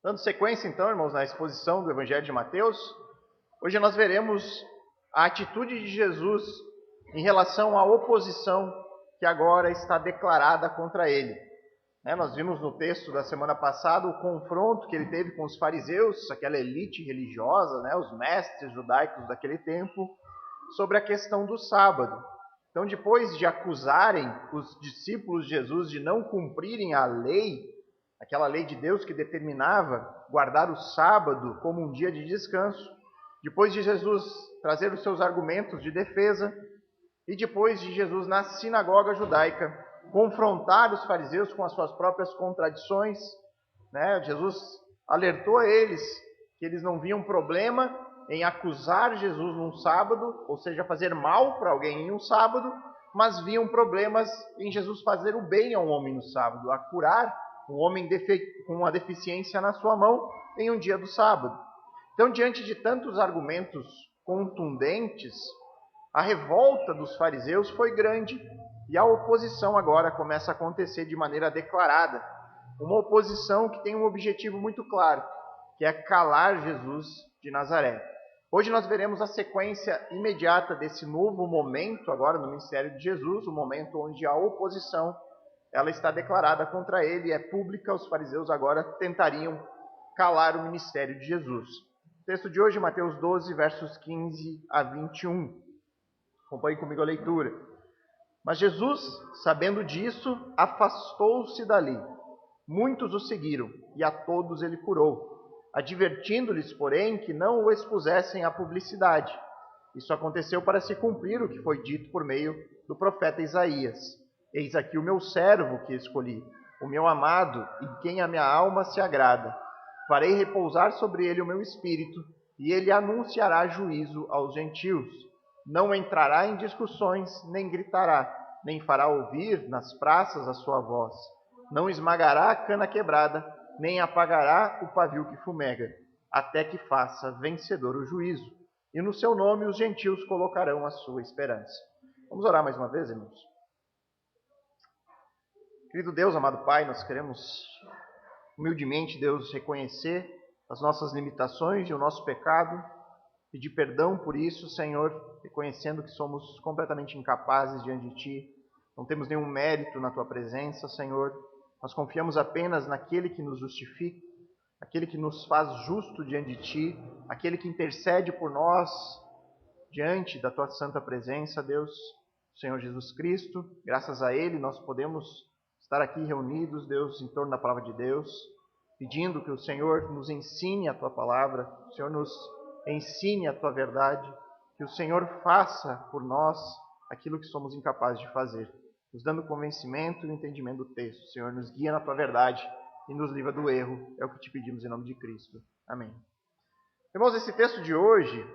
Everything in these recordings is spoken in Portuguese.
Dando sequência, então, irmãos, na exposição do Evangelho de Mateus, hoje nós veremos a atitude de Jesus em relação à oposição que agora está declarada contra ele. Nós vimos no texto da semana passada o confronto que ele teve com os fariseus, aquela elite religiosa, os mestres judaicos daquele tempo, sobre a questão do sábado. Então, depois de acusarem os discípulos de Jesus de não cumprirem a lei, aquela lei de Deus que determinava guardar o sábado como um dia de descanso, depois de Jesus trazer os seus argumentos de defesa, e depois de Jesus, na sinagoga judaica, confrontar os fariseus com as suas próprias contradições, Jesus alertou a eles que eles não viam problema em acusar Jesus num sábado, ou seja, fazer mal para alguém em um sábado, mas viam problemas em Jesus fazer o bem a um homem no sábado, a curar um homem com uma deficiência na sua mão em um dia do sábado. Então, diante de tantos argumentos contundentes, a revolta dos fariseus foi grande e a oposição agora começa a acontecer de maneira declarada. Uma oposição que tem um objetivo muito claro, que é calar Jesus de Nazaré. Hoje nós veremos a sequência imediata desse novo momento agora no ministério de Jesus, o momento onde a oposição ela está declarada contra ele, é pública, os fariseus agora tentariam calar o ministério de Jesus. O texto de hoje, Mateus 12, versos 15 a 21. Acompanhe comigo a leitura. Mas Jesus, sabendo disso, afastou-se dali. Muitos o seguiram, e a todos ele curou, advertindo-lhes, porém, que não o expusessem à publicidade. Isso aconteceu para se cumprir o que foi dito por meio do profeta Isaías. Eis aqui o meu servo que escolhi, o meu amado, em quem a minha alma se agrada. Farei repousar sobre ele o meu espírito, e ele anunciará juízo aos gentios. Não entrará em discussões, nem gritará, nem fará ouvir nas praças a sua voz. Não esmagará a cana quebrada, nem apagará o pavio que fumega, até que faça vencedor o juízo. E no seu nome os gentios colocarão a sua esperança. Vamos orar mais uma vez, irmãos? Querido Deus, amado Pai, nós queremos humildemente, Deus, reconhecer as nossas limitações e o nosso pecado, pedir perdão por isso, Senhor, reconhecendo que somos completamente incapazes diante de Ti, não temos nenhum mérito na Tua presença, Senhor, nós confiamos apenas naquele que nos justifica, aquele que nos faz justo diante de Ti, aquele que intercede por nós diante da Tua santa presença, Deus, Senhor Jesus Cristo. Graças a Ele nós podemos estar aqui reunidos, Deus, em torno da palavra de Deus, pedindo que o Senhor nos ensine a Tua palavra, que o Senhor nos ensine a Tua verdade, que o Senhor faça por nós aquilo que somos incapazes de fazer, nos dando convencimento e entendimento do texto. Senhor, nos guia na Tua verdade e nos livra do erro. É o que te pedimos em nome de Cristo. Amém. Irmãos, esse texto de hoje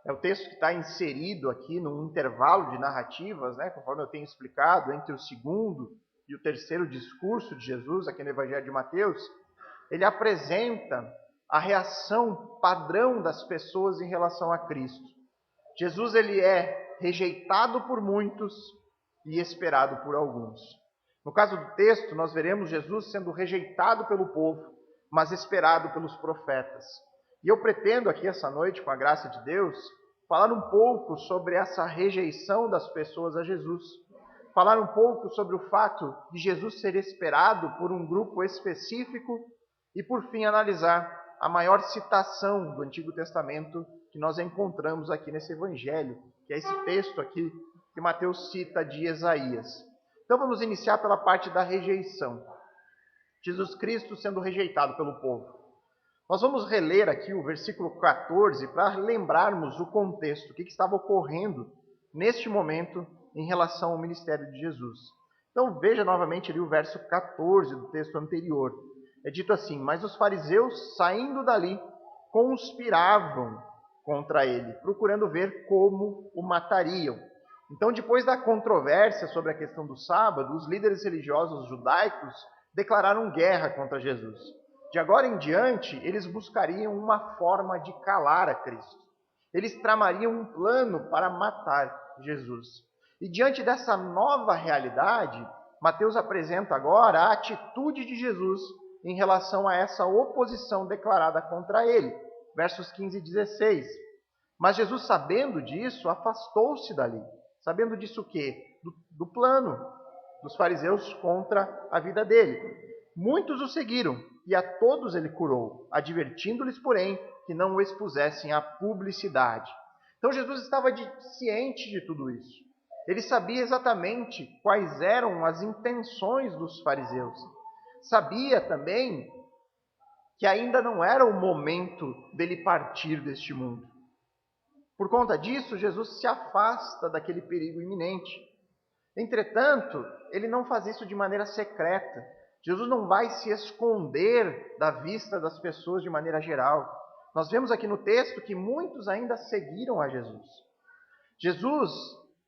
é o texto que está inserido aqui num intervalo de narrativas, conforme eu tenho explicado, entre o segundo e o terceiro discurso de Jesus, aqui no Evangelho de Mateus. Ele apresenta a reação padrão das pessoas em relação a Cristo. Jesus ele é rejeitado por muitos e esperado por alguns. No caso do texto, nós veremos Jesus sendo rejeitado pelo povo, mas esperado pelos profetas. E eu pretendo aqui essa noite, com a graça de Deus, falar um pouco sobre essa rejeição das pessoas a Jesus. Falar um pouco sobre o fato de Jesus ser esperado por um grupo específico e, por fim, analisar a maior citação do Antigo Testamento que nós encontramos aqui nesse Evangelho, que é esse texto aqui que Mateus cita de Isaías. Então vamos iniciar pela parte da rejeição. Jesus Cristo sendo rejeitado pelo povo. Nós vamos reler aqui o versículo 14 para lembrarmos o contexto, o que estava ocorrendo neste momento em relação ao ministério de Jesus. Então veja novamente ali o verso 14 do texto anterior. É dito assim: mas os fariseus, saindo dali, conspiravam contra ele, procurando ver como o matariam. Então, depois da controvérsia sobre a questão do sábado, os líderes religiosos judaicos declararam guerra contra Jesus. De agora em diante, eles buscariam uma forma de calar a Cristo. Eles tramariam um plano para matar Jesus. E diante dessa nova realidade, Mateus apresenta agora a atitude de Jesus em relação a essa oposição declarada contra ele. Versos 15 e 16. Mas Jesus, sabendo disso, afastou-se dali. Sabendo disso o quê? Do plano dos fariseus contra a vida dele. Muitos o seguiram, e a todos ele curou, advertindo-lhes, porém, que não o expusessem à publicidade. Então Jesus estava ciente de tudo isso. Ele sabia exatamente quais eram as intenções dos fariseus. Sabia também que ainda não era o momento dele partir deste mundo. Por conta disso, Jesus se afasta daquele perigo iminente. Entretanto, ele não faz isso de maneira secreta. Jesus não vai se esconder da vista das pessoas de maneira geral. Nós vemos aqui no texto que muitos ainda seguiram a Jesus. Jesus,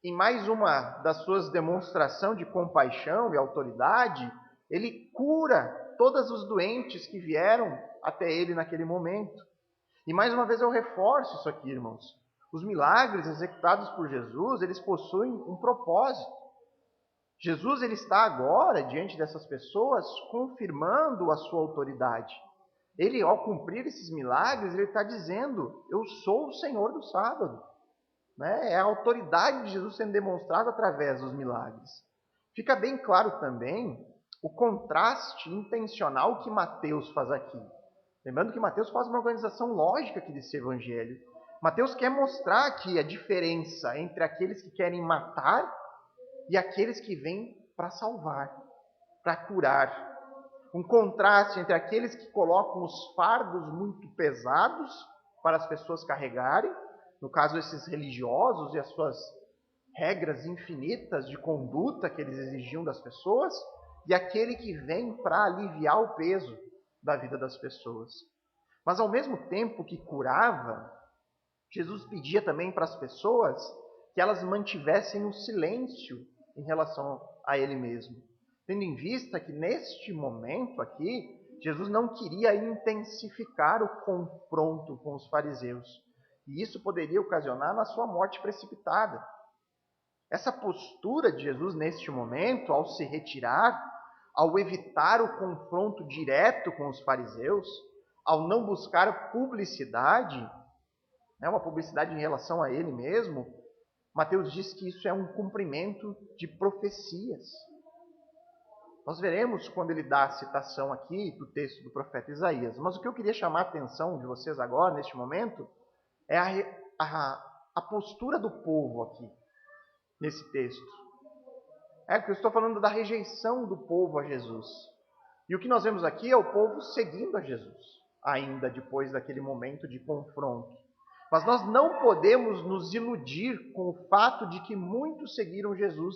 em mais uma das suas demonstrações de compaixão e autoridade, ele cura todos os doentes que vieram até ele naquele momento. E mais uma vez eu reforço isso aqui, irmãos. Os milagres executados por Jesus, eles possuem um propósito. Jesus ele está agora diante dessas pessoas confirmando a sua autoridade. Ele, ao cumprir esses milagres, ele está dizendo, eu sou o Senhor do sábado. É a autoridade de Jesus sendo demonstrada através dos milagres. Fica bem claro também o contraste intencional que Mateus faz aqui. Lembrando que Mateus faz uma organização lógica aqui desse evangelho. Mateus quer mostrar aqui a diferença entre aqueles que querem matar e aqueles que vêm para salvar, para curar. Um contraste entre aqueles que colocam os fardos muito pesados para as pessoas carregarem, no caso esses religiosos e as suas regras infinitas de conduta que eles exigiam das pessoas, e aquele que vem para aliviar o peso da vida das pessoas. Mas ao mesmo tempo que curava, Jesus pedia também para as pessoas que elas mantivessem o silêncio em relação a ele mesmo. Tendo em vista que neste momento aqui, Jesus não queria intensificar o confronto com os fariseus. E isso poderia ocasionar na sua morte precipitada. Essa postura de Jesus neste momento, ao se retirar, ao evitar o confronto direto com os fariseus, ao não buscar publicidade, uma publicidade em relação a ele mesmo, Mateus diz que isso é um cumprimento de profecias. Nós veremos quando ele dá a citação aqui do texto do profeta Isaías. Mas o que eu queria chamar a atenção de vocês agora, neste momento, é a postura do povo aqui, nesse texto. Porque eu estou falando da rejeição do povo a Jesus. E o que nós vemos aqui é o povo seguindo a Jesus, ainda depois daquele momento de confronto. Mas nós não podemos nos iludir com o fato de que muitos seguiram Jesus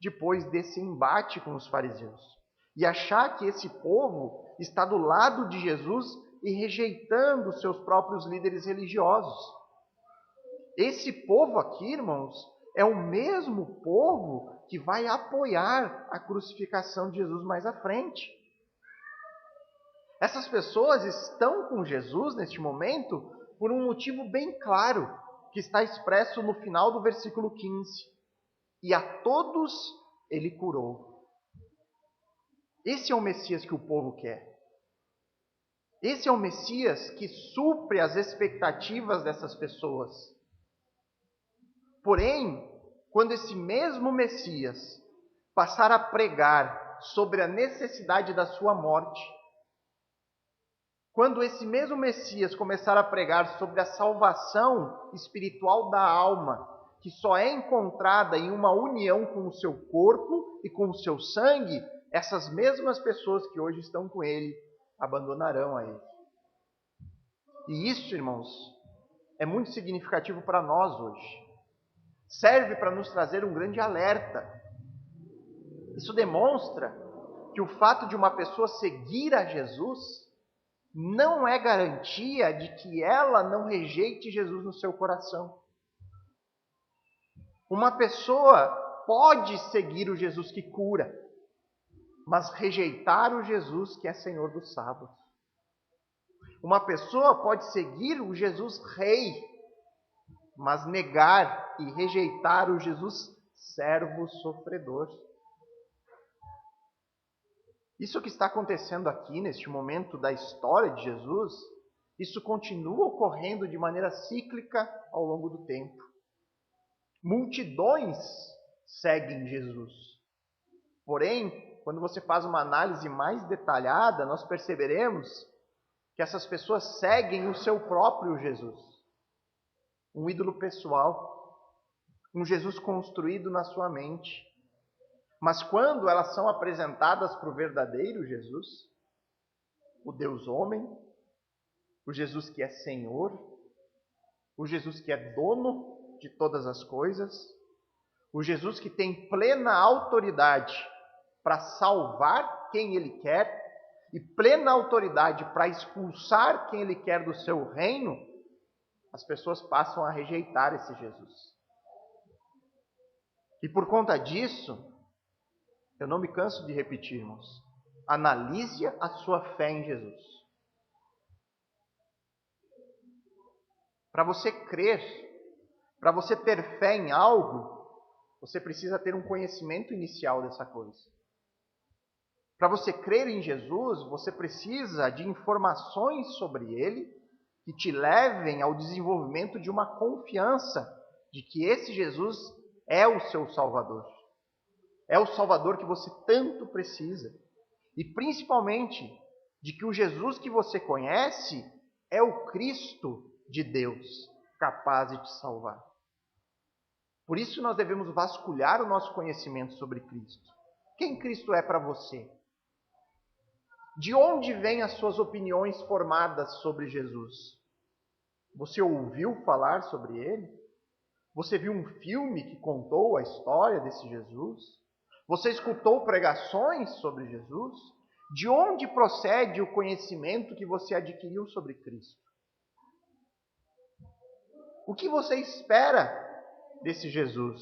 depois desse embate com os fariseus. E achar que esse povo está do lado de Jesus e rejeitando os seus próprios líderes religiosos. Esse povo aqui, irmãos, é o mesmo povo que vai apoiar a crucificação de Jesus mais à frente. Essas pessoas estão com Jesus neste momento por um motivo bem claro, que está expresso no final do versículo 15. E a todos ele curou. Esse é o Messias que o povo quer. Esse é o Messias que supre as expectativas dessas pessoas. Porém, quando esse mesmo Messias passar a pregar sobre a necessidade da sua morte, quando esse mesmo Messias começar a pregar sobre a salvação espiritual da alma, que só é encontrada em uma união com o seu corpo e com o seu sangue, essas mesmas pessoas que hoje estão com ele abandonarão a ele. E isso, irmãos, é muito significativo para nós hoje. Serve para nos trazer um grande alerta. Isso demonstra que o fato de uma pessoa seguir a Jesus não é garantia de que ela não rejeite Jesus no seu coração. Uma pessoa pode seguir o Jesus que cura, mas rejeitar o Jesus que é Senhor do sábado. Uma pessoa pode seguir o Jesus Rei, mas negar e rejeitar o Jesus servo sofredor. Isso que está acontecendo aqui, neste momento da história de Jesus, isso continua ocorrendo de maneira cíclica ao longo do tempo. Multidões seguem Jesus. Porém, quando você faz uma análise mais detalhada, nós perceberemos que essas pessoas seguem o seu próprio Jesus. Um ídolo pessoal, um Jesus construído na sua mente. Mas quando elas são apresentadas para o verdadeiro Jesus, o Deus homem, o Jesus que é Senhor, o Jesus que é dono de todas as coisas, o Jesus que tem plena autoridade para salvar quem Ele quer e plena autoridade para expulsar quem Ele quer do seu reino, as pessoas passam a rejeitar esse Jesus. E por conta disso, eu não me canso de repetir, irmãos, analise a sua fé em Jesus. Para você crer, para você ter fé em algo, você precisa ter um conhecimento inicial dessa coisa. Para você crer em Jesus, você precisa de informações sobre Ele que te levem ao desenvolvimento de uma confiança de que esse Jesus é o seu Salvador. É o Salvador que você tanto precisa. E principalmente de que o Jesus que você conhece é o Cristo de Deus, capaz de te salvar. Por isso nós devemos vasculhar o nosso conhecimento sobre Cristo. Quem Cristo é para você? De onde vêm as suas opiniões formadas sobre Jesus? Você ouviu falar sobre Ele? Você viu um filme que contou a história desse Jesus? Você escutou pregações sobre Jesus? De onde procede o conhecimento que você adquiriu sobre Cristo? O que você espera desse Jesus?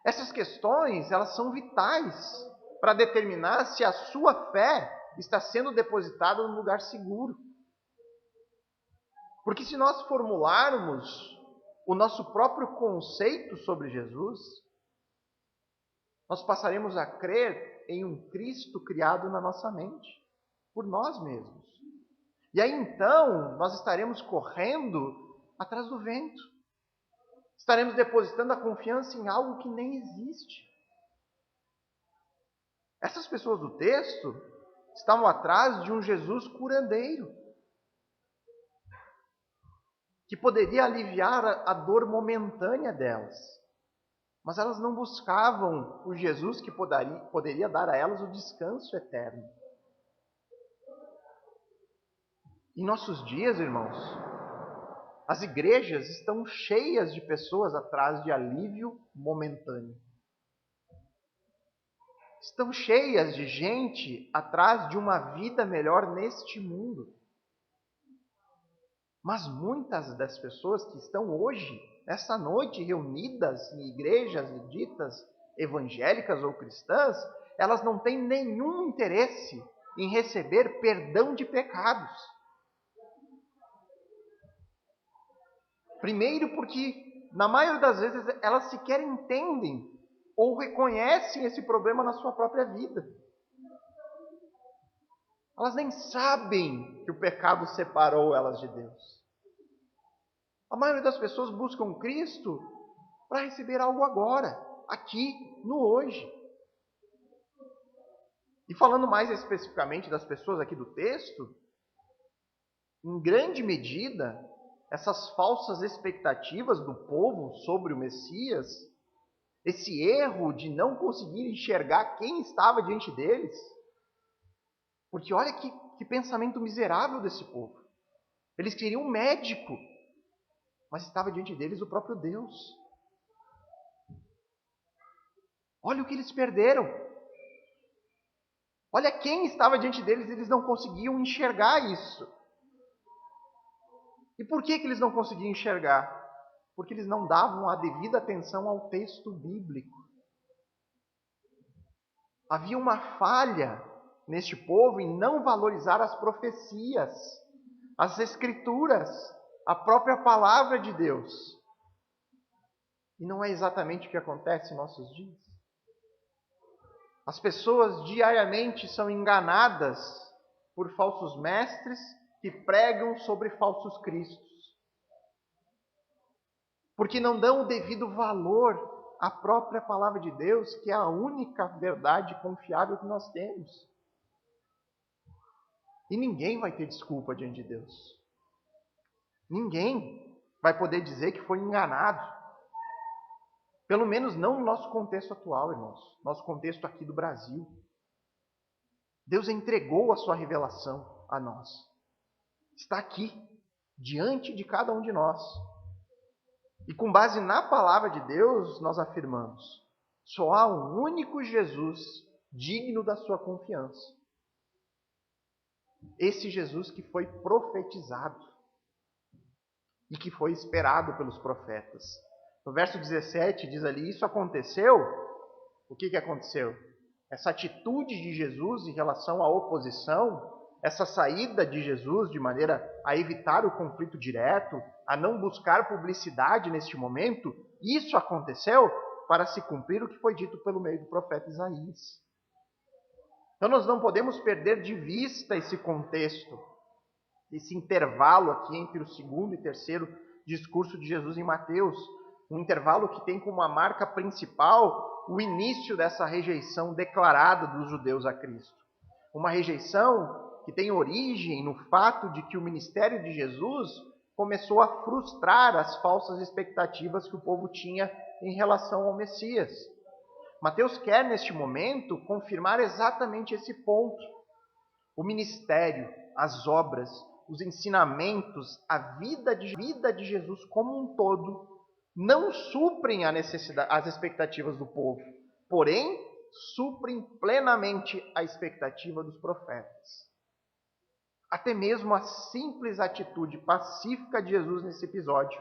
Essas questões, elas são vitais para determinar se a sua fé está sendo depositada num lugar seguro. Porque se nós formularmos o nosso próprio conceito sobre Jesus, nós passaremos a crer em um Cristo criado na nossa mente, por nós mesmos. E aí então, nós estaremos correndo atrás do vento. Estaremos depositando a confiança em algo que nem existe. Essas pessoas do texto estavam atrás de um Jesus curandeiro, que poderia aliviar a dor momentânea delas. Mas elas não buscavam o Jesus que poderia dar a elas o descanso eterno. Em nossos dias, irmãos, as igrejas estão cheias de pessoas atrás de alívio momentâneo. Estão cheias de gente atrás de uma vida melhor neste mundo. Mas muitas das pessoas que estão hoje, essa noite, reunidas em igrejas ditas evangélicas ou cristãs, elas não têm nenhum interesse em receber perdão de pecados. Primeiro porque, na maioria das vezes, elas sequer entendem ou reconhecem esse problema na sua própria vida. Elas nem sabem que o pecado separou elas de Deus. A maioria das pessoas buscam Cristo para receber algo agora, aqui, no hoje. E falando mais especificamente das pessoas aqui do texto, em grande medida, essas falsas expectativas do povo sobre o Messias, esse erro de não conseguir enxergar quem estava diante deles, porque olha que pensamento miserável desse povo. Eles queriam um médico, mas estava diante deles o próprio Deus. Olha o que eles perderam. Olha quem estava diante deles, eles não conseguiam enxergar isso. E por que eles não conseguiam enxergar? Porque eles não davam a devida atenção ao texto bíblico. Havia uma falha neste povo em não valorizar as profecias, as escrituras, a própria palavra de Deus. E não é exatamente o que acontece em nossos dias. As pessoas diariamente são enganadas por falsos mestres que pregam sobre falsos cristos, porque não dão o devido valor à própria palavra de Deus, que é a única verdade confiável que nós temos. E ninguém vai ter desculpa diante de Deus. Ninguém vai poder dizer que foi enganado. Pelo menos não no nosso contexto atual, irmãos. Nosso contexto aqui do Brasil. Deus entregou a sua revelação a nós. Está aqui, diante de cada um de nós. E com base na palavra de Deus, nós afirmamos: só há um único Jesus digno da sua confiança. Esse Jesus que foi profetizado e que foi esperado pelos profetas. No verso 17 diz ali, isso aconteceu. O que aconteceu? Essa atitude de Jesus em relação à oposição, essa saída de Jesus de maneira a evitar o conflito direto, a não buscar publicidade neste momento, isso aconteceu para se cumprir o que foi dito pelo meio do profeta Isaías. Então nós não podemos perder de vista esse contexto, esse intervalo aqui entre o segundo e terceiro discurso de Jesus em Mateus, um intervalo que tem como uma marca principal o início dessa rejeição declarada dos judeus a Cristo. Uma rejeição que tem origem no fato de que o ministério de Jesus começou a frustrar as falsas expectativas que o povo tinha em relação ao Messias. Mateus quer, neste momento, confirmar exatamente esse ponto. O ministério, as obras, os ensinamentos, a vida de Jesus como um todo, não suprem as expectativas do povo, porém, suprem plenamente a expectativa dos profetas. Até mesmo a simples atitude pacífica de Jesus nesse episódio,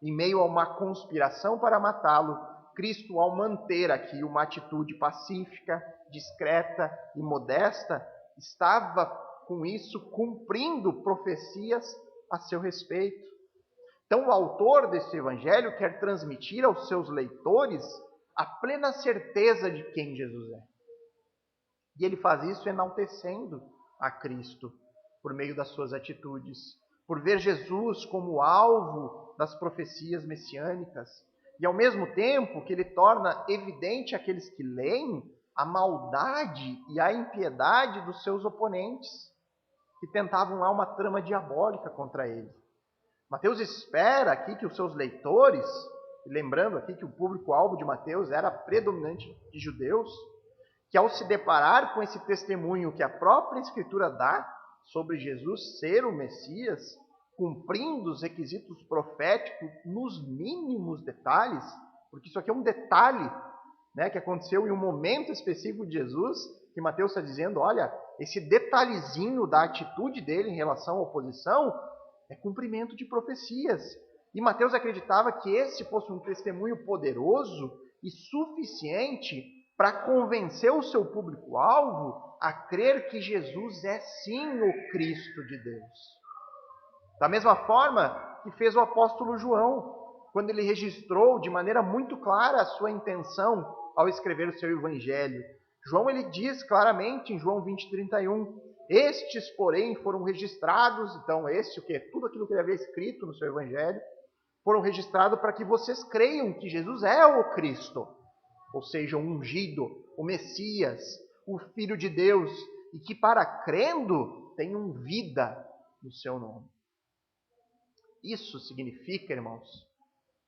em meio a uma conspiração para matá-lo, Cristo, ao manter aqui uma atitude pacífica, discreta e modesta, estava com isso cumprindo profecias a seu respeito. Então, o autor desse evangelho quer transmitir aos seus leitores a plena certeza de quem Jesus é. E ele faz isso enaltecendo a Cristo por meio das suas atitudes, por ver Jesus como alvo das profecias messiânicas, e ao mesmo tempo que ele torna evidente àqueles que leem a maldade e a impiedade dos seus oponentes, que tentavam lá uma trama diabólica contra ele. Mateus espera aqui que os seus leitores, lembrando aqui que o público-alvo de Mateus era predominante de judeus, que ao se deparar com esse testemunho que a própria Escritura dá sobre Jesus ser o Messias, cumprindo os requisitos proféticos nos mínimos detalhes, porque isso aqui é um detalhe, né, que aconteceu em um momento específico de Jesus, que Mateus está dizendo, olha, esse detalhezinho da atitude dele em relação à oposição é cumprimento de profecias. E Mateus acreditava que esse fosse um testemunho poderoso e suficiente para convencer o seu público-alvo a crer que Jesus é sim o Cristo de Deus. Da mesma forma que fez o apóstolo João, quando ele registrou de maneira muito clara a sua intenção ao escrever o seu evangelho. João ele diz claramente em João 20:31, estes, porém, foram registrados, então este, o que? Tudo aquilo que ele havia escrito no seu evangelho, foram registrados para que vocês creiam que Jesus é o Cristo, ou seja, o ungido, o Messias, o Filho de Deus, e que para crendo tenham vida no seu nome. Isso significa, irmãos,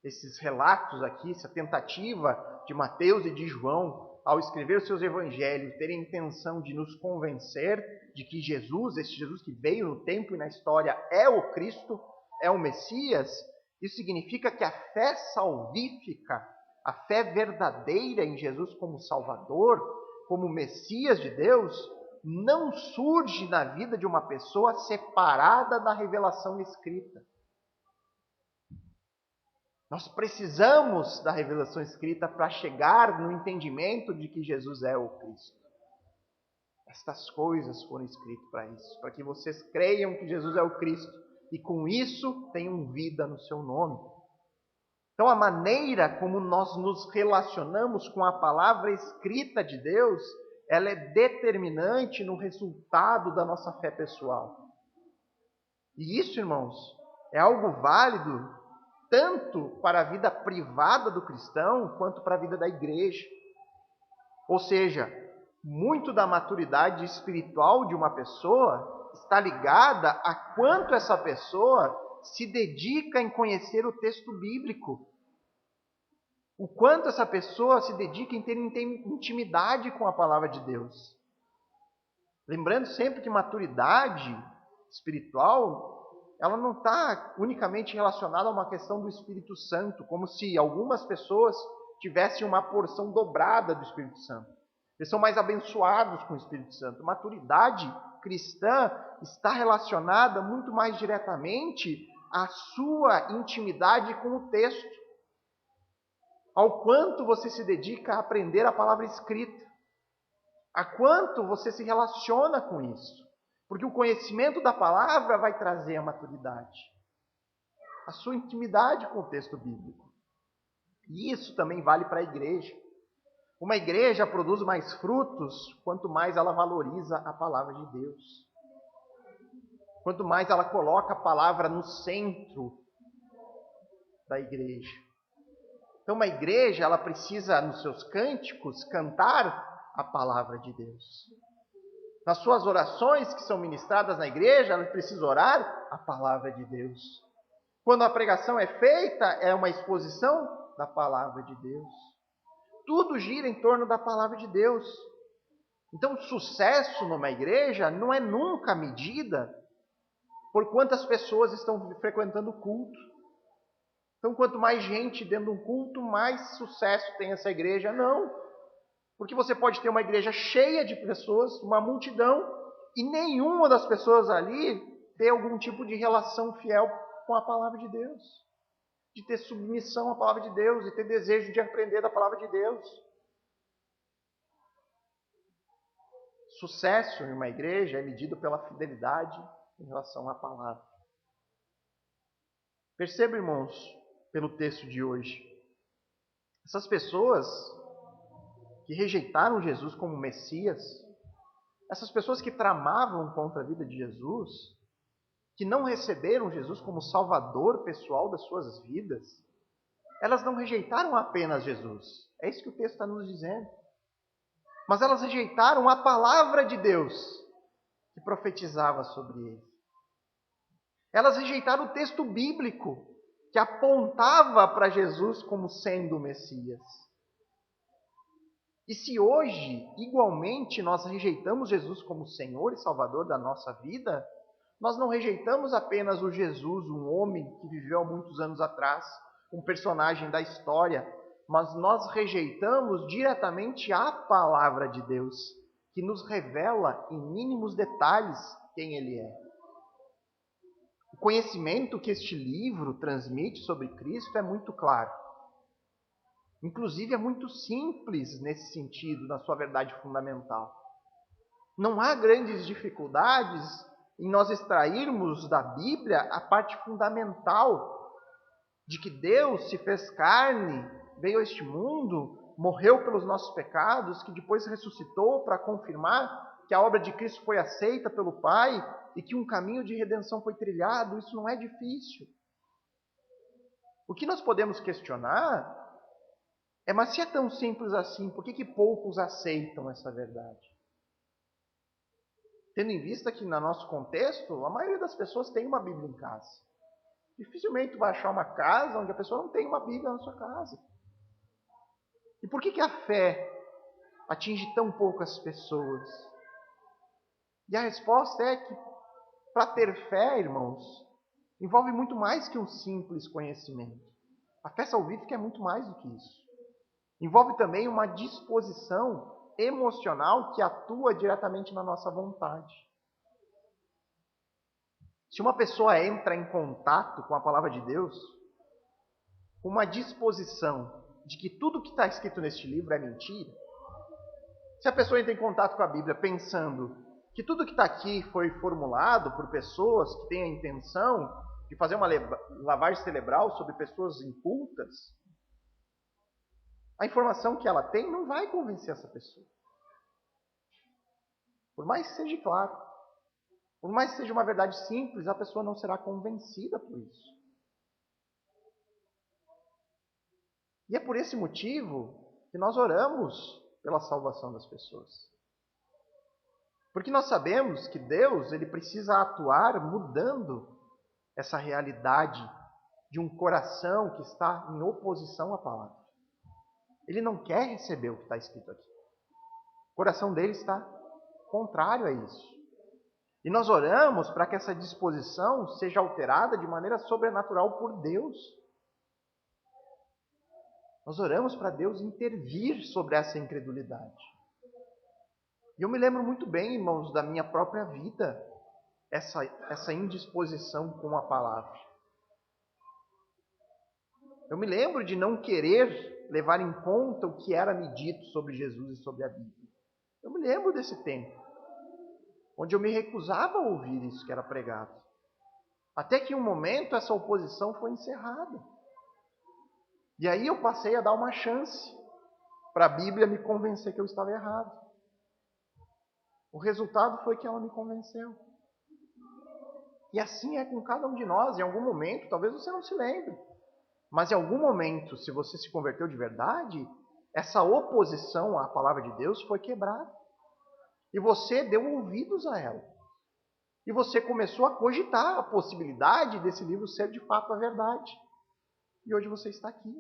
esses relatos aqui, essa tentativa de Mateus e de João, ao escrever os seus evangelhos, terem a intenção de nos convencer de que Jesus, esse Jesus que veio no tempo e na história, é o Cristo, é o Messias, isso significa que a fé salvífica, a fé verdadeira em Jesus como Salvador, como Messias de Deus, não surge na vida de uma pessoa separada da revelação escrita. Nós precisamos da revelação escrita para chegar no entendimento de que Jesus é o Cristo. Estas coisas foram escritas para isso, para que vocês creiam que Jesus é o Cristo e com isso tenham vida no seu nome. Então, a maneira como nós nos relacionamos com a palavra escrita de Deus, ela é determinante no resultado da nossa fé pessoal. E isso, irmãos, é algo válido tanto para a vida privada do cristão, quanto para a vida da igreja. Ou seja, muito da maturidade espiritual de uma pessoa está ligada a quanto essa pessoa se dedica em conhecer o texto bíblico. O quanto essa pessoa se dedica em ter intimidade com a palavra de Deus. Lembrando sempre que maturidade espiritual, ela não está unicamente relacionada a uma questão do Espírito Santo, como se algumas pessoas tivessem uma porção dobrada do Espírito Santo. Eles são mais abençoados com o Espírito Santo. Maturidade cristã está relacionada muito mais diretamente à sua intimidade com o texto. Ao quanto você se dedica a aprender a palavra escrita. A quanto você se relaciona com isso. Porque o conhecimento da palavra vai trazer a maturidade. A sua intimidade com o texto bíblico. E isso também vale para a igreja. Uma igreja produz mais frutos quanto mais ela valoriza a palavra de Deus. Quanto mais ela coloca a palavra no centro da igreja. Então, uma igreja, ela precisa, nos seus cânticos, cantar a palavra de Deus. Nas suas orações que são ministradas na igreja, ela precisa orar a palavra de Deus. Quando a pregação é feita, é uma exposição da palavra de Deus. Tudo gira em torno da palavra de Deus. Então, sucesso numa igreja não é nunca medida por quantas pessoas estão frequentando o culto. Então, quanto mais gente dentro de um culto, mais sucesso tem essa igreja. Não. Porque você pode ter uma igreja cheia de pessoas, uma multidão, e nenhuma das pessoas ali ter algum tipo de relação fiel com a palavra de Deus. De ter submissão à palavra de Deus, de ter desejo de aprender da palavra de Deus. Sucesso em uma igreja é medido pela fidelidade em relação à palavra. Perceba, irmãos, pelo texto de hoje, essas pessoas que rejeitaram Jesus como Messias, essas pessoas que tramavam contra a vida de Jesus, que não receberam Jesus como Salvador pessoal das suas vidas, elas não rejeitaram apenas Jesus. É isso que o texto está nos dizendo. Mas elas rejeitaram a palavra de Deus que profetizava sobre ele. Elas rejeitaram o texto bíblico que apontava para Jesus como sendo o Messias. E se hoje, igualmente, nós rejeitamos Jesus como Senhor e Salvador da nossa vida, nós não rejeitamos apenas o Jesus, um homem que viveu há muitos anos atrás, um personagem da história, mas nós rejeitamos diretamente a palavra de Deus, que nos revela em mínimos detalhes quem Ele é. O conhecimento que este livro transmite sobre Cristo é muito claro. Inclusive é muito simples nesse sentido, na sua verdade fundamental. Não há grandes dificuldades em nós extrairmos da Bíblia a parte fundamental de que Deus se fez carne, veio a este mundo, morreu pelos nossos pecados, que depois ressuscitou para confirmar que a obra de Cristo foi aceita pelo Pai e que um caminho de redenção foi trilhado. Isso não é difícil. O que nós podemos questionar é, mas se é tão simples assim, por que poucos aceitam essa verdade? Tendo em vista que, no nosso contexto, a maioria das pessoas tem uma Bíblia em casa. Dificilmente vai achar uma casa onde a pessoa não tem uma Bíblia na sua casa. E por que a fé atinge tão poucas pessoas? E a resposta é que, para ter fé, irmãos, envolve muito mais que um simples conhecimento. A fé salvífica é muito mais do que isso. Envolve também uma disposição emocional que atua diretamente na nossa vontade. Se uma pessoa entra em contato com a palavra de Deus, com uma disposição de que tudo que está escrito neste livro é mentira, se a pessoa entra em contato com a Bíblia pensando que tudo que está aqui foi formulado por pessoas que têm a intenção de fazer uma lavagem cerebral sobre pessoas incultas, a informação que ela tem não vai convencer essa pessoa. Por mais que seja claro, por mais que seja uma verdade simples, a pessoa não será convencida por isso. E é por esse motivo que nós oramos pela salvação das pessoas. Porque nós sabemos que Deus, ele precisa atuar mudando essa realidade de um coração que está em oposição à palavra. Ele não quer receber o que está escrito aqui. O coração dele está contrário a isso. E nós oramos para que essa disposição seja alterada de maneira sobrenatural por Deus. Nós oramos para Deus intervir sobre essa incredulidade. E eu me lembro muito bem, irmãos, da minha própria vida, essa indisposição com a palavra. Eu me lembro de não querer levar em conta o que era me dito sobre Jesus e sobre a Bíblia. Eu me lembro desse tempo, onde eu me recusava a ouvir isso que era pregado. Até que em um momento essa oposição foi encerrada. E aí eu passei a dar uma chance para a Bíblia me convencer que eu estava errado. O resultado foi que ela me convenceu. E assim é com cada um de nós. Em algum momento, talvez você não se lembre, mas em algum momento, se você se converteu de verdade, essa oposição à palavra de Deus foi quebrada. E você deu ouvidos a ela. E você começou a cogitar a possibilidade desse livro ser de fato a verdade. E hoje você está aqui.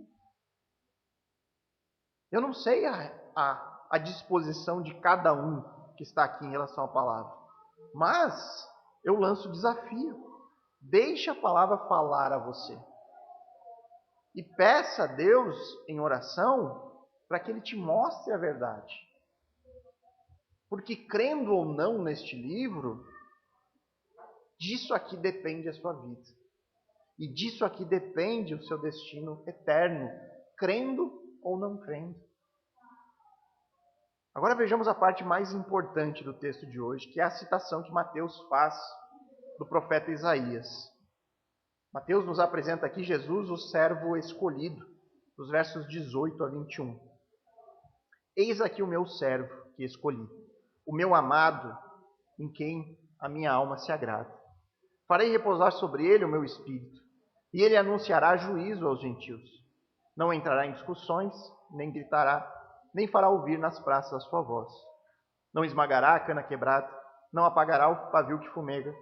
Eu não sei a disposição de cada um que está aqui em relação à palavra. Mas eu lanço o desafio. Deixe a palavra falar a você. E peça a Deus em oração para que Ele te mostre a verdade. Porque crendo ou não neste livro, disso aqui depende a sua vida. E disso aqui depende o seu destino eterno, crendo ou não crendo. Agora vejamos a parte mais importante do texto de hoje, que é a citação que Mateus faz do profeta Isaías. Mateus nos apresenta aqui Jesus, o servo escolhido, dos versos 18 a 21. Eis aqui o meu servo que escolhi, o meu amado, em quem a minha alma se agrada. Farei repousar sobre ele o meu espírito, e ele anunciará juízo aos gentios. Não entrará em discussões, nem gritará, nem fará ouvir nas praças a sua voz. Não esmagará a cana quebrada, não apagará o pavio que fumega,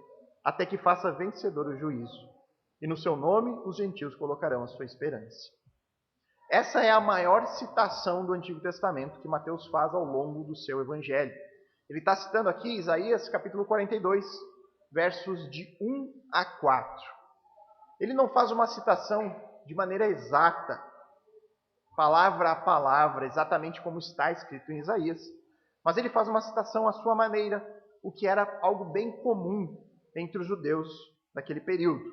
até que faça vencedor o juízo. E no seu nome os gentios colocarão a sua esperança. Essa é a maior citação do Antigo Testamento que Mateus faz ao longo do seu evangelho. Ele está citando aqui Isaías capítulo 42, versos de 1 a 4. Ele não faz uma citação de maneira exata, palavra a palavra, exatamente como está escrito em Isaías, mas ele faz uma citação à sua maneira, o que era algo bem comum entre os judeus daquele período.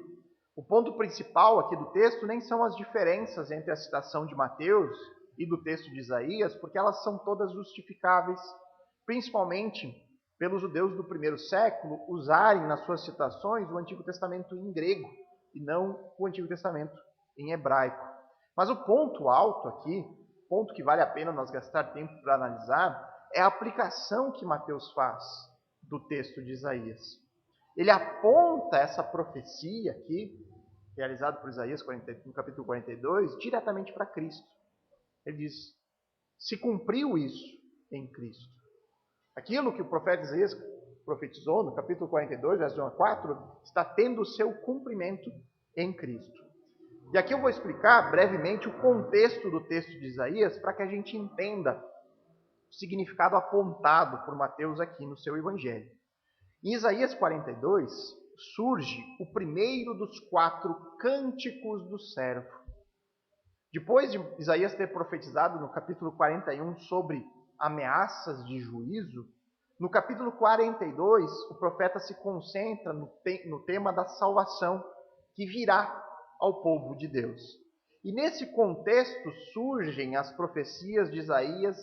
O ponto principal aqui do texto nem são as diferenças entre a citação de Mateus e do texto de Isaías, porque elas são todas justificáveis, principalmente pelos judeus do primeiro século usarem nas suas citações o Antigo Testamento em grego e não o Antigo Testamento em hebraico. Mas o ponto alto aqui, ponto que vale a pena nós gastar tempo para analisar, é a aplicação que Mateus faz do texto de Isaías. Ele aponta essa profecia aqui, realizada por Isaías no capítulo 42, diretamente para Cristo. Ele diz, se cumpriu isso em Cristo. Aquilo que o profeta Isaías profetizou no capítulo 42, versos 1 a 4, está tendo o seu cumprimento em Cristo. E aqui eu vou explicar brevemente o contexto do texto de Isaías para que a gente entenda o significado apontado por Mateus aqui no seu evangelho. Em Isaías 42 surge o primeiro dos 4 cânticos do servo. Depois de Isaías ter profetizado no capítulo 41 sobre ameaças de juízo, no capítulo 42 o profeta se concentra no tema da salvação que virá ao povo de Deus. E nesse contexto surgem as profecias de Isaías,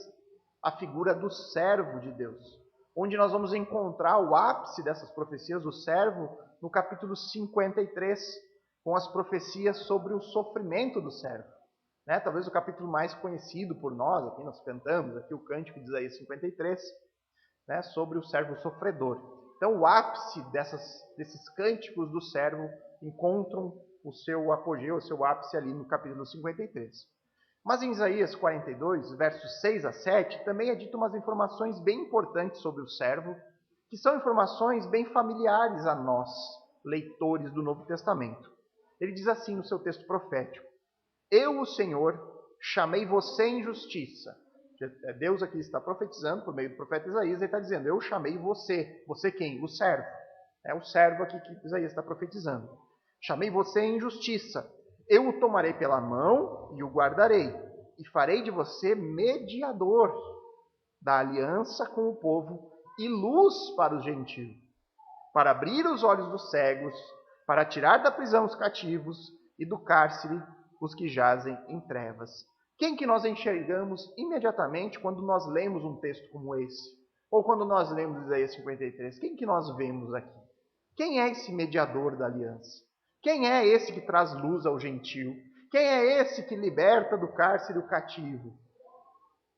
a figura do servo de Deus, onde nós vamos encontrar o ápice dessas profecias do servo no capítulo 53, com as profecias sobre o sofrimento do servo. Né? Talvez o capítulo mais conhecido por nós, aqui nós cantamos aqui o cântico de Isaías 53, né? Sobre o servo sofredor. Então o ápice desses cânticos do servo encontram o seu apogeu, o seu ápice ali no capítulo 53. Mas em Isaías 42, versos 6 a 7, também é dito umas informações bem importantes sobre o servo, que são informações bem familiares a nós, leitores do Novo Testamento. Ele diz assim no seu texto profético: Eu, o Senhor, chamei você em justiça. Deus aqui está profetizando por meio do profeta Isaías, ele está dizendo: eu chamei você. Você quem? O servo. É o servo aqui que Isaías está profetizando. Chamei você em justiça. Eu o tomarei pela mão e o guardarei, e farei de você mediador da aliança com o povo e luz para os gentios, para abrir os olhos dos cegos, para tirar da prisão os cativos e do cárcere os que jazem em trevas. Quem que nós enxergamos imediatamente quando nós lemos um texto como esse? Ou quando nós lemos Isaías 53? Quem que nós vemos aqui? Quem é esse mediador da aliança? Quem é esse que traz luz ao gentio? Quem é esse que liberta do cárcere o cativo?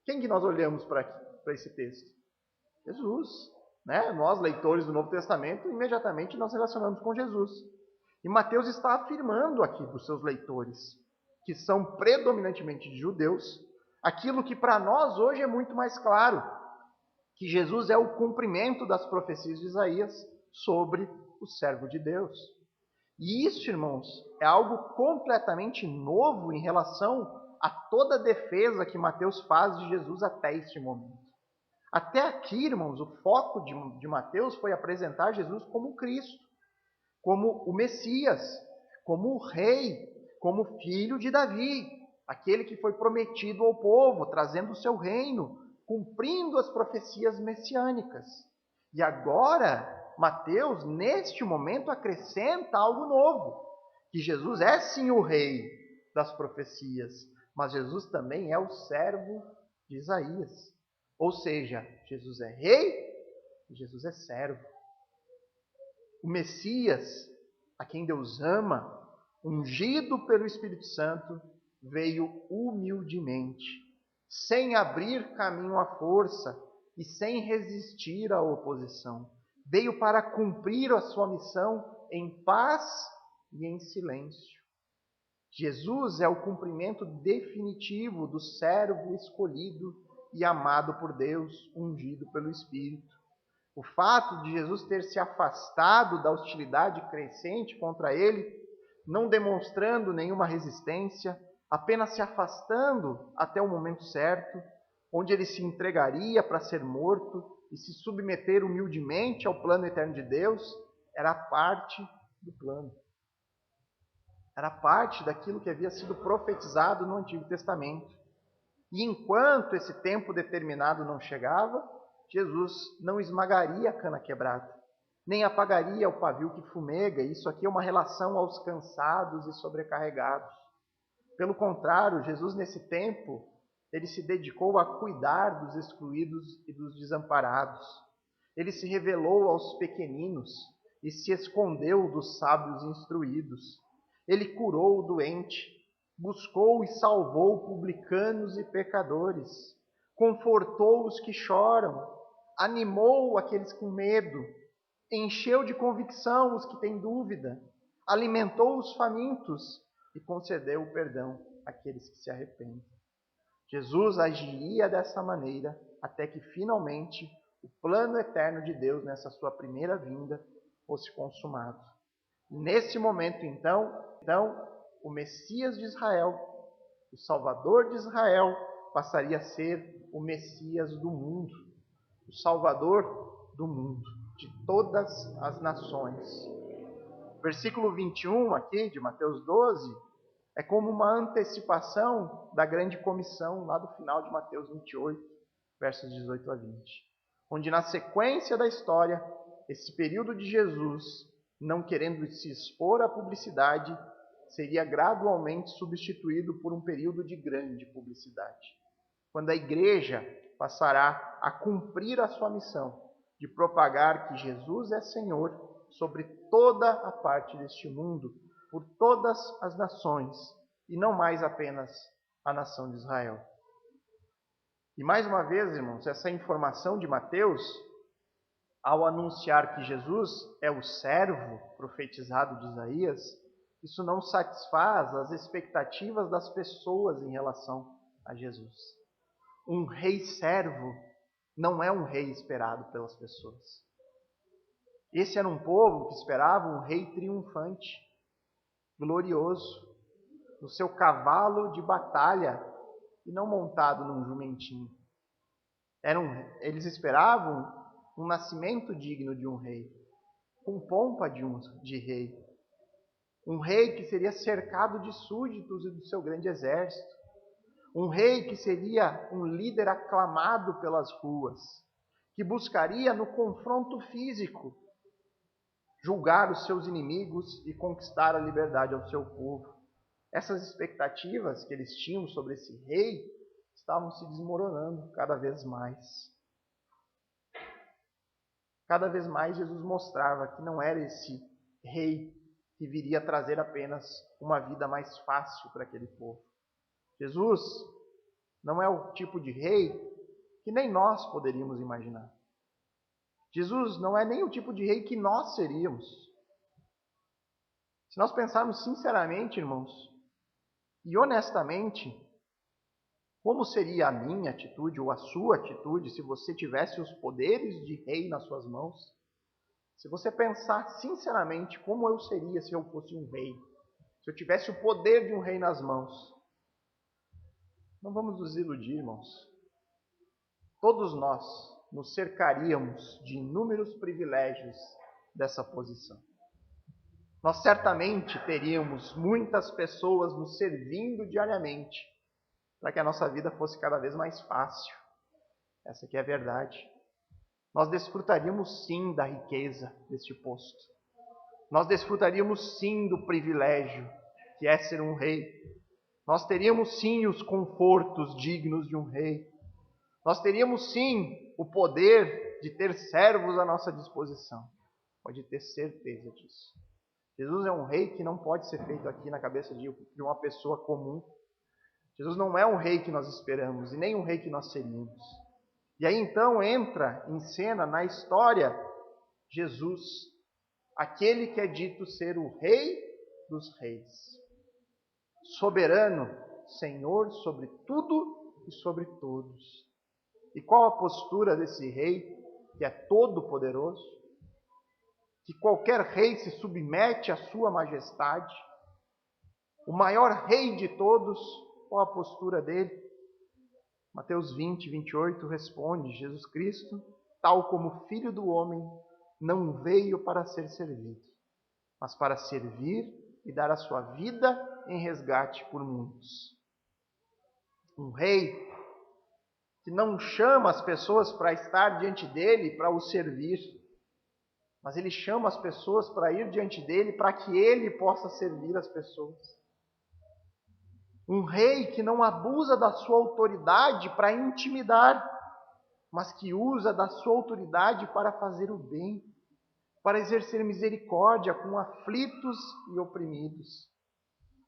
Quem que nós olhamos para esse texto? Jesus. Né? Nós, leitores do Novo Testamento, imediatamente nós relacionamos com Jesus. E Mateus está afirmando aqui para os seus leitores, que são predominantemente judeus, aquilo que para nós hoje é muito mais claro, que Jesus é o cumprimento das profecias de Isaías sobre o servo de Deus. E isso, irmãos, é algo completamente novo em relação a toda a defesa que Mateus faz de Jesus até este momento. Até aqui, irmãos, o foco de Mateus foi apresentar Jesus como Cristo, como o Messias, como o Rei, como filho de Davi, aquele que foi prometido ao povo, trazendo o seu reino, cumprindo as profecias messiânicas. E agora, Mateus, neste momento, acrescenta algo novo, que Jesus é sim o Rei das profecias, mas Jesus também é o servo de Isaías. Ou seja, Jesus é Rei e Jesus é servo. O Messias, a quem Deus ama, ungido pelo Espírito Santo, veio humildemente, sem abrir caminho à força e sem resistir à oposição. Veio para cumprir a sua missão em paz e em silêncio. Jesus é o cumprimento definitivo do servo escolhido e amado por Deus, ungido pelo Espírito. O fato de Jesus ter se afastado da hostilidade crescente contra ele, não demonstrando nenhuma resistência, apenas se afastando até o momento certo, onde ele se entregaria para ser morto e se submeter humildemente ao plano eterno de Deus, era parte do plano. Era parte daquilo que havia sido profetizado no Antigo Testamento. E enquanto esse tempo determinado não chegava, Jesus não esmagaria a cana quebrada, nem apagaria o pavio que fumega. Isso aqui é uma relação aos cansados e sobrecarregados. Pelo contrário, Jesus nesse tempo, ele se dedicou a cuidar dos excluídos e dos desamparados. Ele se revelou aos pequeninos e se escondeu dos sábios instruídos. Ele curou o doente, buscou e salvou publicanos e pecadores, confortou os que choram, animou aqueles com medo, encheu de convicção os que têm dúvida, alimentou os famintos e concedeu o perdão àqueles que se arrependem. Jesus agiria dessa maneira até que finalmente o plano eterno de Deus nessa sua primeira vinda fosse consumado. Nesse momento, então, o Messias de Israel, o Salvador de Israel, passaria a ser o Messias do mundo, o Salvador do mundo, de todas as nações. Versículo 21 aqui de Mateus 12 é como uma antecipação da grande comissão lá do final de Mateus 28, versos 18 a 20, onde na sequência da história, esse período de Jesus, não querendo se expor à publicidade, seria gradualmente substituído por um período de grande publicidade, quando a igreja passará a cumprir a sua missão de propagar que Jesus é Senhor sobre toda a parte deste mundo, por todas as nações, e não mais apenas a nação de Israel. E mais uma vez, irmãos, essa informação de Mateus, ao anunciar que Jesus é o servo profetizado de Isaías, isso não satisfaz as expectativas das pessoas em relação a Jesus. Um rei servo não é um rei esperado pelas pessoas. Esse era um povo que esperava um rei triunfante, glorioso, no seu cavalo de batalha e não montado num jumentinho. Eles esperavam um nascimento digno de um rei, com pompa de rei. Um rei que seria cercado de súditos e do seu grande exército. Um rei que seria um líder aclamado pelas ruas, que buscaria no confronto físico julgar os seus inimigos e conquistar a liberdade ao seu povo. Essas expectativas que eles tinham sobre esse rei estavam se desmoronando cada vez mais. Cada vez mais Jesus mostrava que não era esse rei que viria trazer apenas uma vida mais fácil para aquele povo. Jesus não é o tipo de rei que nem nós poderíamos imaginar. Jesus não é nem o tipo de rei que nós seríamos. Se nós pensarmos sinceramente, irmãos, e honestamente, como seria a minha atitude ou a sua atitude se você tivesse os poderes de rei nas suas mãos? Se você pensar sinceramente como eu seria se eu fosse um rei, se eu tivesse o poder de um rei nas mãos, não vamos nos iludir, irmãos. Todos nós nos cercaríamos de inúmeros privilégios dessa posição. Nós certamente teríamos muitas pessoas nos servindo diariamente para que a nossa vida fosse cada vez mais fácil. Essa aqui é a verdade. Nós desfrutaríamos sim da riqueza deste posto. Nós desfrutaríamos sim do privilégio que é ser um rei. Nós teríamos sim os confortos dignos de um rei. Nós teríamos sim o poder de ter servos à nossa disposição. Pode ter certeza disso. Jesus é um rei que não pode ser feito aqui na cabeça de uma pessoa comum. Jesus não é um rei que nós esperamos e nem um rei que nós seríamos. E aí então entra em cena na história Jesus, aquele que é dito ser o rei dos reis. Soberano, Senhor sobre tudo e sobre todos. E qual a postura desse rei que é todo poderoso? Que qualquer rei se submete à sua majestade. O maior rei de todos, qual a postura dele? Mateus 20, 28 responde: Jesus Cristo, tal como Filho do homem, não veio para ser servido, mas para servir e dar a sua vida em resgate por muitos. Um rei que não chama as pessoas para estar diante dele para o servir, mas ele chama as pessoas para ir diante dele para que ele possa servir as pessoas. Um rei que não abusa da sua autoridade para intimidar, mas que usa da sua autoridade para fazer o bem, para exercer misericórdia com aflitos e oprimidos.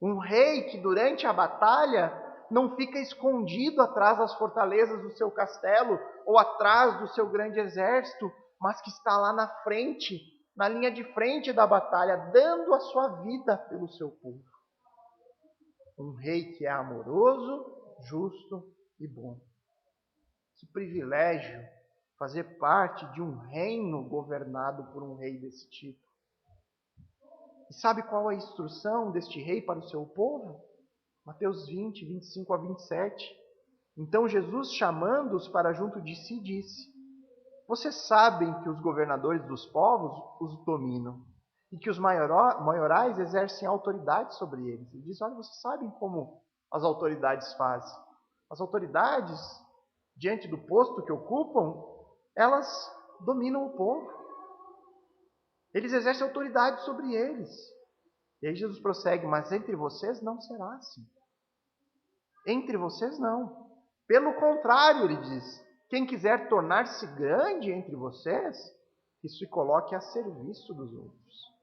Um rei que durante a batalha não fica escondido atrás das fortalezas do seu castelo ou atrás do seu grande exército, mas que está lá na frente, na linha de frente da batalha, dando a sua vida pelo seu povo. Um rei que é amoroso, justo e bom. Que privilégio fazer parte de um reino governado por um rei desse tipo. E sabe qual é a instrução deste rei para o seu povo? Mateus 20, 25 a 27. Então Jesus, chamando-os para junto de si, disse: Vocês sabem que os governadores dos povos os dominam e que os maiorais exercem autoridade sobre eles. Ele diz: olha, vocês sabem como as autoridades fazem. As autoridades, diante do posto que ocupam, elas dominam o povo. Eles exercem autoridade sobre eles. E aí Jesus prossegue: mas entre vocês não será assim. Entre vocês não. Pelo contrário, ele diz: quem quiser tornar-se grande entre vocês, que se coloque a serviço dos outros.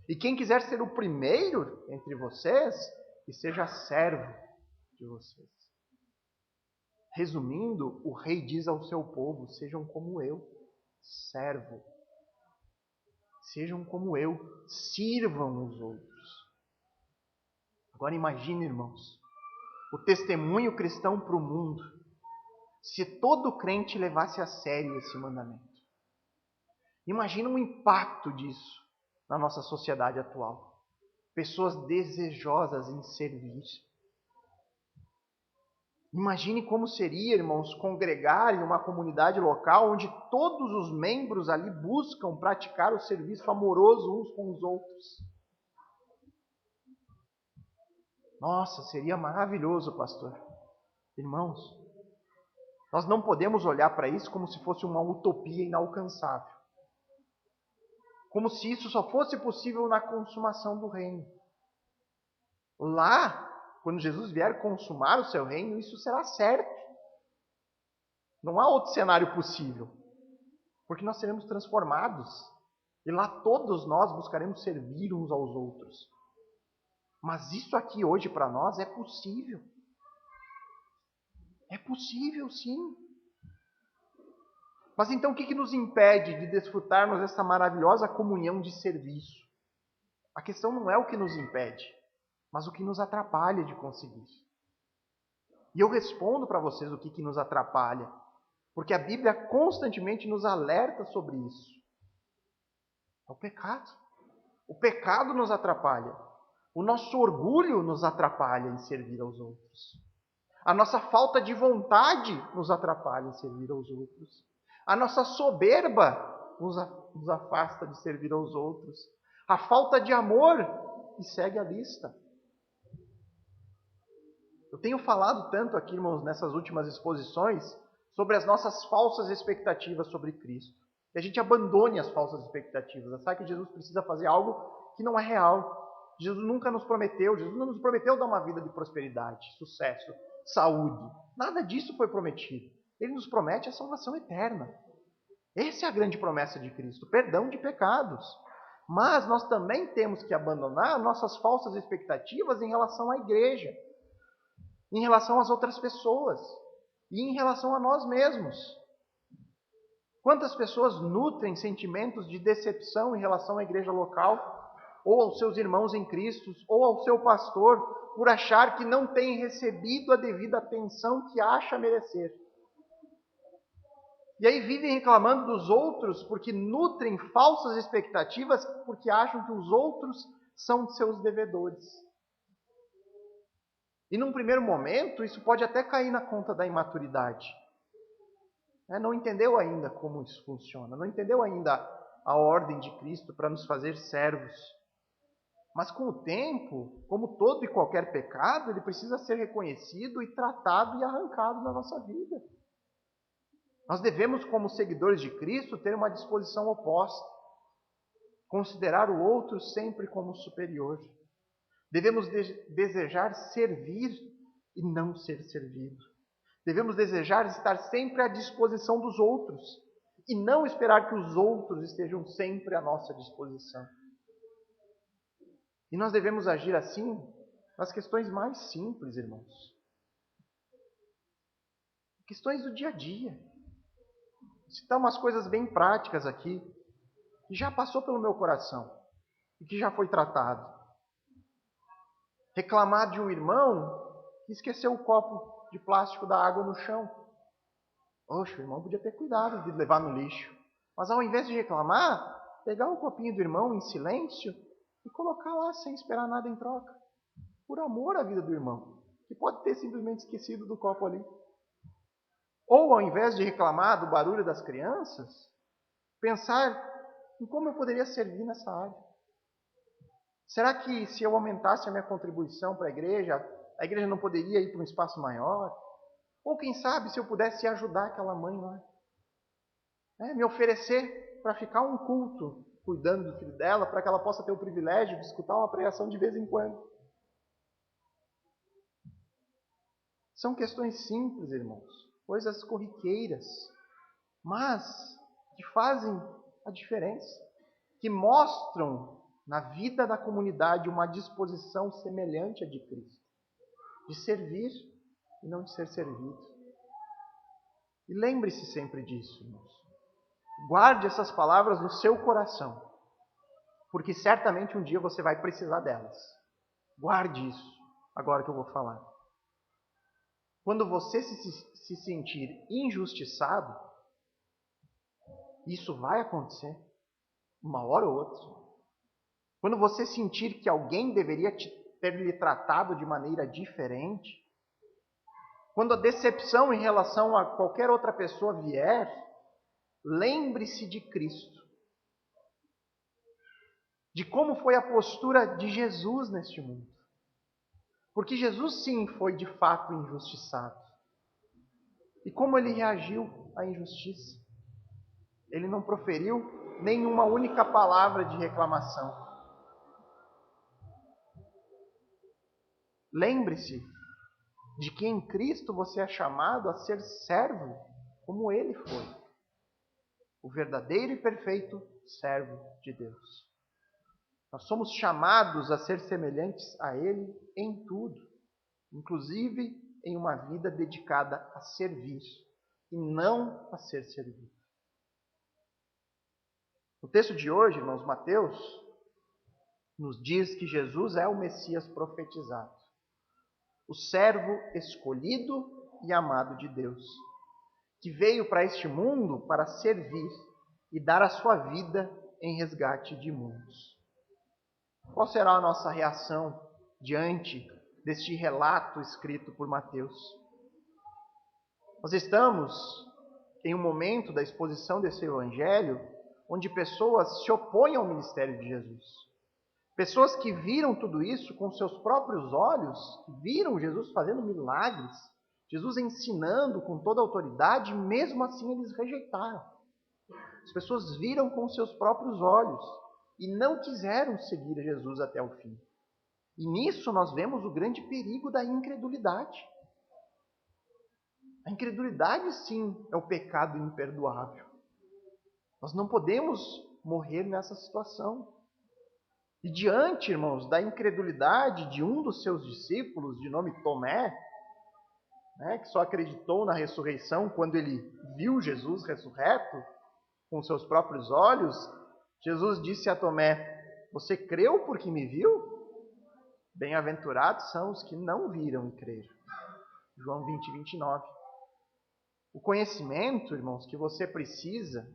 E quem quiser ser o primeiro entre vocês, que seja servo de vocês. Resumindo, o rei diz ao seu povo: sejam como eu, servo. Sejam como eu, sirvam os outros. Agora imagine, irmãos, o testemunho cristão para o mundo, se todo crente levasse a sério esse mandamento. Imagina o impacto disso na nossa sociedade atual. Pessoas desejosas em servir. Imagine como seria, irmãos, congregar em uma comunidade local onde todos os membros ali buscam praticar o serviço amoroso uns com os outros. Nossa, seria maravilhoso, pastor. Irmãos, nós não podemos olhar para isso como se fosse uma utopia inalcançável. Como se isso só fosse possível na consumação do reino. Lá, quando Jesus vier consumar o seu reino, isso será certo. Não há outro cenário possível. Porque nós seremos transformados. E lá todos nós buscaremos servir uns aos outros. Mas isso aqui hoje para nós é possível. É possível, sim. Mas então o que nos impede de desfrutarmos dessa maravilhosa comunhão de serviço? A questão não é o que nos impede, mas o que nos atrapalha de conseguir. E eu respondo para vocês o que nos atrapalha, porque a Bíblia constantemente nos alerta sobre isso. É o pecado. O pecado nos atrapalha. O nosso orgulho nos atrapalha em servir aos outros. A nossa falta de vontade nos atrapalha em servir aos outros. A nossa soberba nos afasta de servir aos outros. A falta de amor, e segue a lista. Eu tenho falado tanto aqui, irmãos, nessas últimas exposições, sobre as nossas falsas expectativas sobre Cristo. Que a gente abandone as falsas expectativas. Sabe que Jesus precisa fazer algo que não é real. Jesus nunca nos prometeu. Jesus não nos prometeu dar uma vida de prosperidade, sucesso, saúde. Nada disso foi prometido. Ele nos promete a salvação eterna. Essa é a grande promessa de Cristo, perdão de pecados. Mas nós também temos que abandonar nossas falsas expectativas em relação à igreja, em relação às outras pessoas e em relação a nós mesmos. Quantas pessoas nutrem sentimentos de decepção em relação à igreja local, ou aos seus irmãos em Cristo, ou ao seu pastor, por achar que não tem recebido a devida atenção que acha merecer. E aí vivem reclamando dos outros porque nutrem falsas expectativas, porque acham que os outros são seus devedores. E num primeiro momento, isso pode até cair na conta da imaturidade. Não entendeu ainda como isso funciona, não entendeu ainda a ordem de Cristo para nos fazer servos. Mas com o tempo, como todo e qualquer pecado, ele precisa ser reconhecido e tratado e arrancado da nossa vida. Nós devemos, como seguidores de Cristo, ter uma disposição oposta. Considerar o outro sempre como superior. Devemos desejar servir e não ser servido. Devemos desejar estar sempre à disposição dos outros e não esperar que os outros estejam sempre à nossa disposição. E nós devemos agir assim nas questões mais simples, irmãos. Questões do dia a dia. Vou citar umas coisas bem práticas aqui, que já passou pelo meu coração e que já foi tratado. Reclamar de um irmão que esqueceu o copo de plástico da água no chão. Poxa, o irmão podia ter cuidado de levar no lixo. Mas ao invés de reclamar, pegar o copinho do irmão em silêncio e colocar lá sem esperar nada em troca. Por amor à vida do irmão, que pode ter simplesmente esquecido do copo ali. Ou ao invés de reclamar do barulho das crianças, pensar em como eu poderia servir nessa área. Será que se eu aumentasse a minha contribuição para a igreja não poderia ir para um espaço maior? Ou quem sabe se eu pudesse ajudar aquela mãe lá? Me oferecer para ficar um culto cuidando do filho dela, para que ela possa ter o privilégio de escutar uma pregação de vez em quando. São questões simples, irmãos, coisas corriqueiras, mas que fazem a diferença, que mostram na vida da comunidade, uma disposição semelhante à de Cristo, de servir e não de ser servido. E lembre-se sempre disso, irmãos. Guarde essas palavras no seu coração, porque certamente um dia você vai precisar delas. Guarde isso, agora que eu vou falar. Quando você se sentir injustiçado, isso vai acontecer, uma hora ou outra. Quando você sentir que alguém deveria ter lhe tratado de maneira diferente, quando a decepção em relação a qualquer outra pessoa vier, lembre-se de Cristo. De como foi a postura de Jesus neste mundo. Porque Jesus sim foi de fato injustiçado. E como ele reagiu à injustiça? Ele não proferiu nenhuma única palavra de reclamação. Lembre-se de que em Cristo você é chamado a ser servo, como ele foi. O verdadeiro e perfeito servo de Deus. Nós somos chamados a ser semelhantes a ele em tudo, inclusive em uma vida dedicada a servir e não a ser servido. O texto de hoje, irmãos, Mateus, nos diz que Jesus é o Messias profetizado, o servo escolhido e amado de Deus, que veio para este mundo para servir e dar a sua vida em resgate de muitos. Qual será a nossa reação diante deste relato escrito por Mateus? Nós estamos em um momento da exposição desse evangelho onde pessoas se opõem ao ministério de Jesus. Pessoas que viram tudo isso com seus próprios olhos, que viram Jesus fazendo milagres, Jesus ensinando com toda a autoridade, e mesmo assim eles rejeitaram. As pessoas viram com seus próprios olhos e não quiseram seguir Jesus até o fim. E nisso nós vemos o grande perigo da incredulidade. A incredulidade, sim, é o pecado imperdoável. Nós não podemos morrer nessa situação. E diante, irmãos, da incredulidade de um dos seus discípulos, de nome Tomé, que só acreditou na ressurreição quando ele viu Jesus ressurreto com seus próprios olhos, Jesus disse a Tomé: "Você creu porque me viu? Bem-aventurados são os que não viram e creram." João 20, 29. O conhecimento, irmãos, que você precisa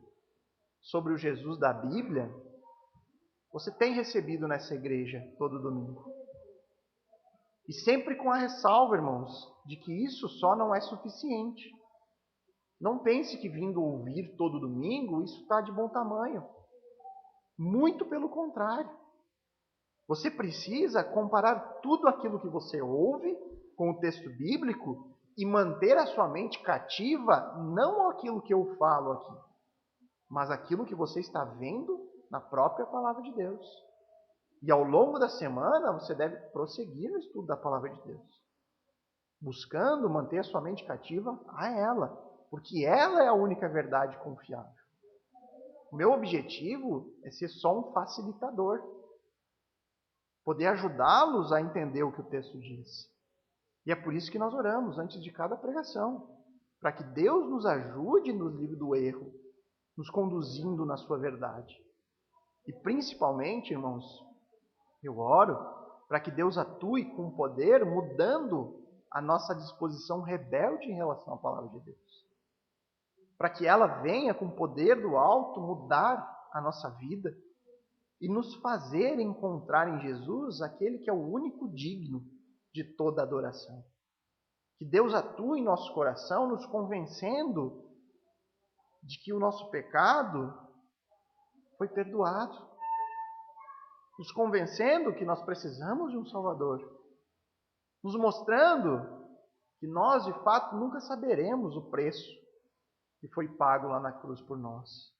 sobre o Jesus da Bíblia, você tem recebido nessa igreja todo domingo. E sempre com a ressalva, irmãos, de que isso só não é suficiente. Não pense que vindo ouvir todo domingo, isso está de bom tamanho. Muito pelo contrário. Você precisa comparar tudo aquilo que você ouve com o texto bíblico e manter a sua mente cativa, não aquilo que eu falo aqui, mas aquilo que você está vendo na própria palavra de Deus. E ao longo da semana, você deve prosseguir no estudo da palavra de Deus, buscando manter a sua mente cativa a ela, porque ela é a única verdade confiável. O meu objetivo é ser só um facilitador, poder ajudá-los a entender o que o texto diz. E é por isso que nós oramos antes de cada pregação, para que Deus nos ajude no livro do erro, nos conduzindo na sua verdade. E principalmente, irmãos, eu oro para que Deus atue com poder, mudando a nossa disposição rebelde em relação à palavra de Deus. Para que ela venha com o poder do alto mudar a nossa vida e nos fazer encontrar em Jesus aquele que é o único digno de toda adoração. Que Deus atue em nosso coração, nos convencendo de que o nosso pecado foi perdoado. Nos convencendo que nós precisamos de um Salvador. Nos mostrando que nós, de fato, nunca saberemos o preço que foi pago lá na cruz por nós.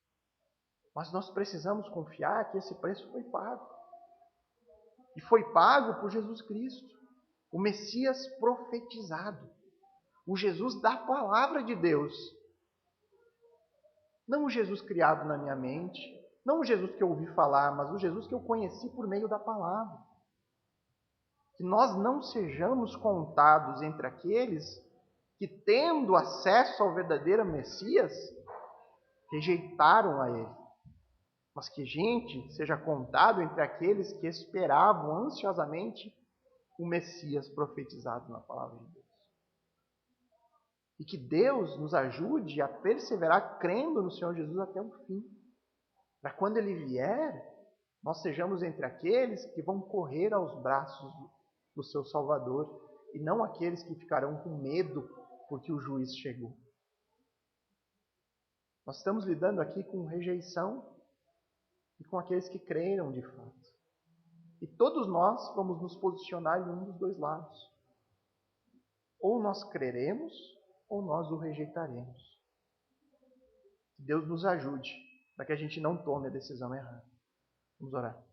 Mas nós precisamos confiar que esse preço foi pago. E foi pago por Jesus Cristo, o Messias profetizado, o Jesus da palavra de Deus. Não o Jesus criado na minha mente, Não o Jesus que eu ouvi falar, mas o Jesus que eu conheci por meio da palavra. Que nós não sejamos contados entre aqueles que, tendo acesso ao verdadeiro Messias, rejeitaram a ele. Mas que a gente seja contado entre aqueles que esperavam ansiosamente o Messias profetizado na palavra de Deus. E que Deus nos ajude a perseverar crendo no Senhor Jesus até o fim. Para quando Ele vier, nós sejamos entre aqueles que vão correr aos braços do seu Salvador e não aqueles que ficarão com medo porque o juiz chegou. Nós estamos lidando aqui com rejeição e com aqueles que creram de fato. E todos nós vamos nos posicionar em um dos dois lados. Ou nós creremos, ou nós o rejeitaremos. Que Deus nos ajude para que a gente não tome a decisão errada. Vamos orar.